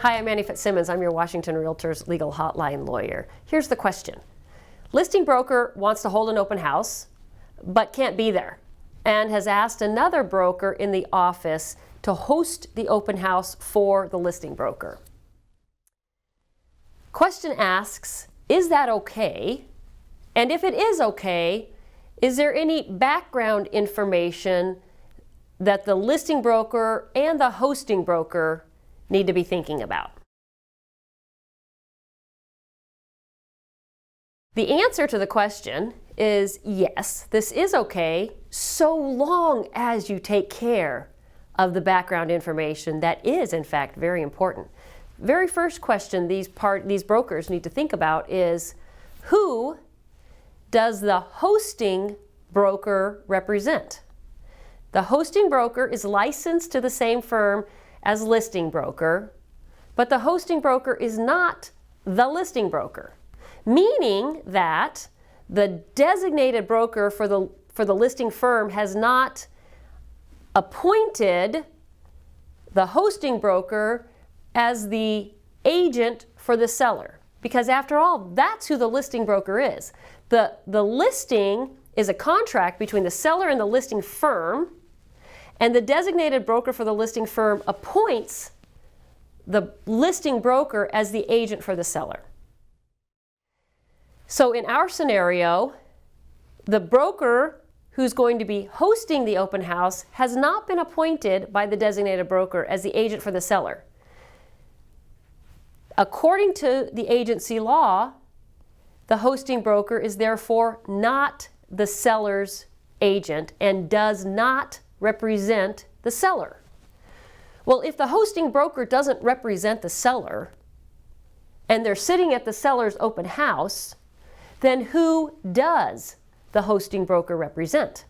Hi, I'm Annie Fitzsimmons. I'm your Washington Realtors Legal Hotline lawyer. Here's the question. Listing broker wants to hold an open house, but can't be there, and has asked another broker in the office to host the open house for the listing broker. Question asks, is that okay? And if it is okay, is there any background information that the listing broker and the hosting broker need to be thinking about? The answer to the question is yes, this is okay, so long as you take care of the background information that is, in fact, very important. Very first question these brokers need to think about is, who does the hosting broker represent? The hosting broker is licensed to the same firm as listing broker, but the hosting broker is not the listing broker, meaning that the designated broker for the listing firm has not appointed the hosting broker as the agent for the seller. Because after all, that's who the listing broker is. The listing is a contract between the seller and the listing firm, and the designated broker for the listing firm appoints the listing broker as the agent for the seller. So in our scenario, the broker who's going to be hosting the open house has not been appointed by the designated broker as the agent for the seller. According to the agency law, the hosting broker is therefore not the seller's agent and does not represent the seller. Well, if the hosting broker doesn't represent the seller and they're sitting at the seller's open house, then who does the hosting broker represent?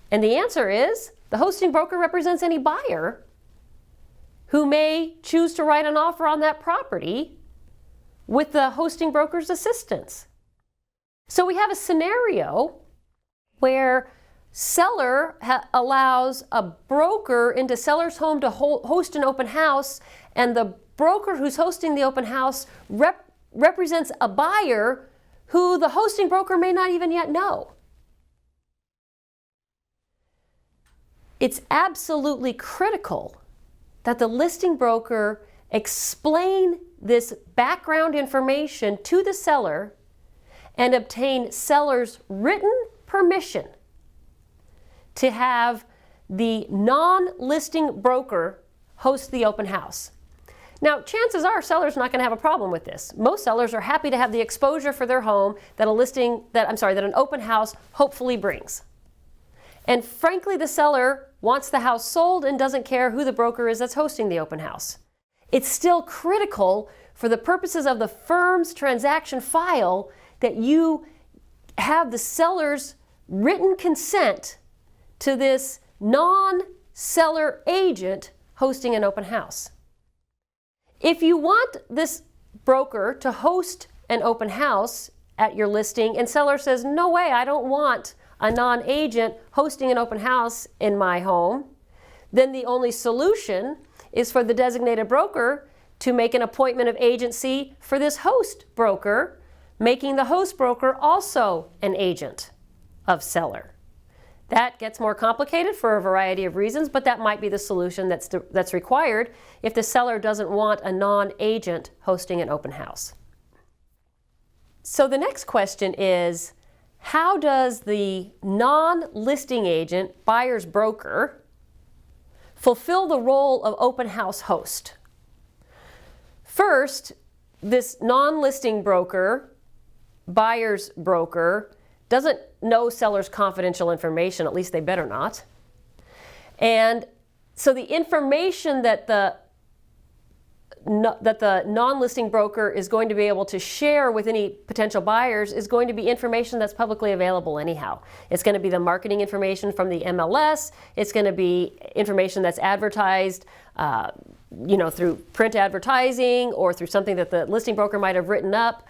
And the answer is the hosting broker represents any buyer who may choose to write an offer on that property with the hosting broker's assistance. So we have a scenario where seller allows a broker into seller's home to host an open house, and the broker who's hosting the open house represents a buyer who the hosting broker may not even yet know. It's absolutely critical that the listing broker explain this background information to the seller and obtain seller's written permission to have the non-listing broker host the open house. Now, chances are seller's not going to have a problem with this. Most sellers are happy to have the exposure for their home that an open house hopefully brings. And frankly, the seller wants the house sold and doesn't care who the broker is that's hosting the open house. It's still critical for the purposes of the firm's transaction file that you have the seller's written consent to this non-seller agent hosting an open house. If you want this broker to host an open house at your listing and seller says, no way, I don't want a non-agent hosting an open house in my home, then the only solution is for the designated broker to make an appointment of agency for this host broker, making the host broker also an agent of seller. That gets more complicated for a variety of reasons, but that might be the solution that's required if the seller doesn't want a non-agent hosting an open house. So the next question is, how does the non-listing agent, buyer's broker, fulfill the role of open house host? First, this non-listing broker, buyer's broker, doesn't know seller's confidential information, at least they better not. And so the information that the non-listing broker is going to be able to share with any potential buyers is going to be information that's publicly available anyhow. It's going to be the marketing information from the MLS. It's going to be information that's advertised through print advertising or through something that the listing broker might have written up.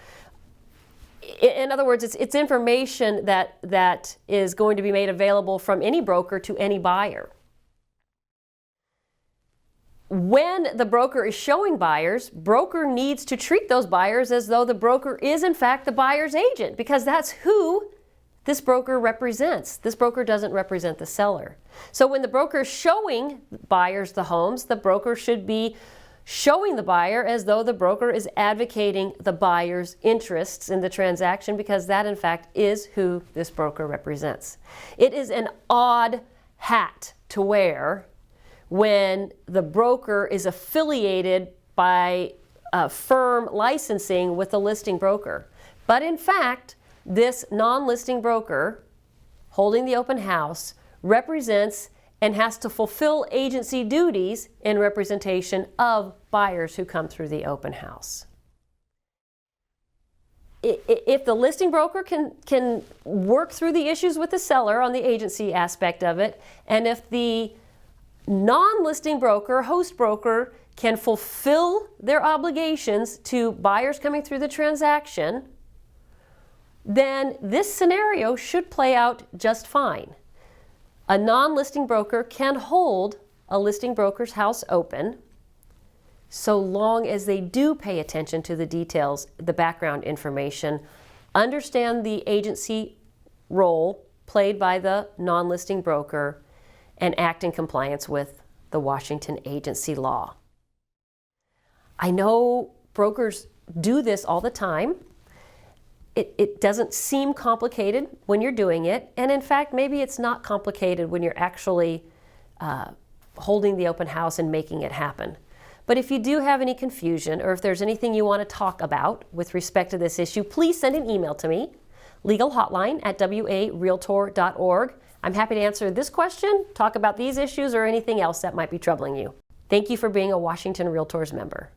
In other words, it's information that is going to be made available from any broker to any buyer. when the broker is showing buyers, broker needs to treat those buyers as though the broker is in fact the buyer's agent, because that's who this broker represents. This broker doesn't represent the seller. So when the broker is showing buyers the homes, the broker should be showing the buyer as though the broker is advocating the buyer's interests in the transaction, because that in fact is who this broker represents. It is an odd hat to wear when the broker is affiliated by firm licensing with the listing broker. But in fact, this non-listing broker holding the open house represents and has to fulfill agency duties in representation of buyers who come through the open house. If the listing broker can work through the issues with the seller on the agency aspect of it, and if the non-listing broker, host broker, can fulfill their obligations to buyers coming through the transaction, then this scenario should play out just fine. A non-listing broker can hold a listing broker's house open so long as they do pay attention to the details, the background information, understand the agency role played by the non-listing broker, and act in compliance with the Washington agency law. I know brokers do this all the time. It doesn't seem complicated when you're doing it, and in fact, maybe it's not complicated when you're actually holding the open house and making it happen. But if you do have any confusion, or if there's anything you want to talk about with respect to this issue, please send an email to me, legalhotline@warealtor.org. I'm happy to answer this question, talk about these issues, or anything else that might be troubling you. Thank you for being a Washington Realtors member.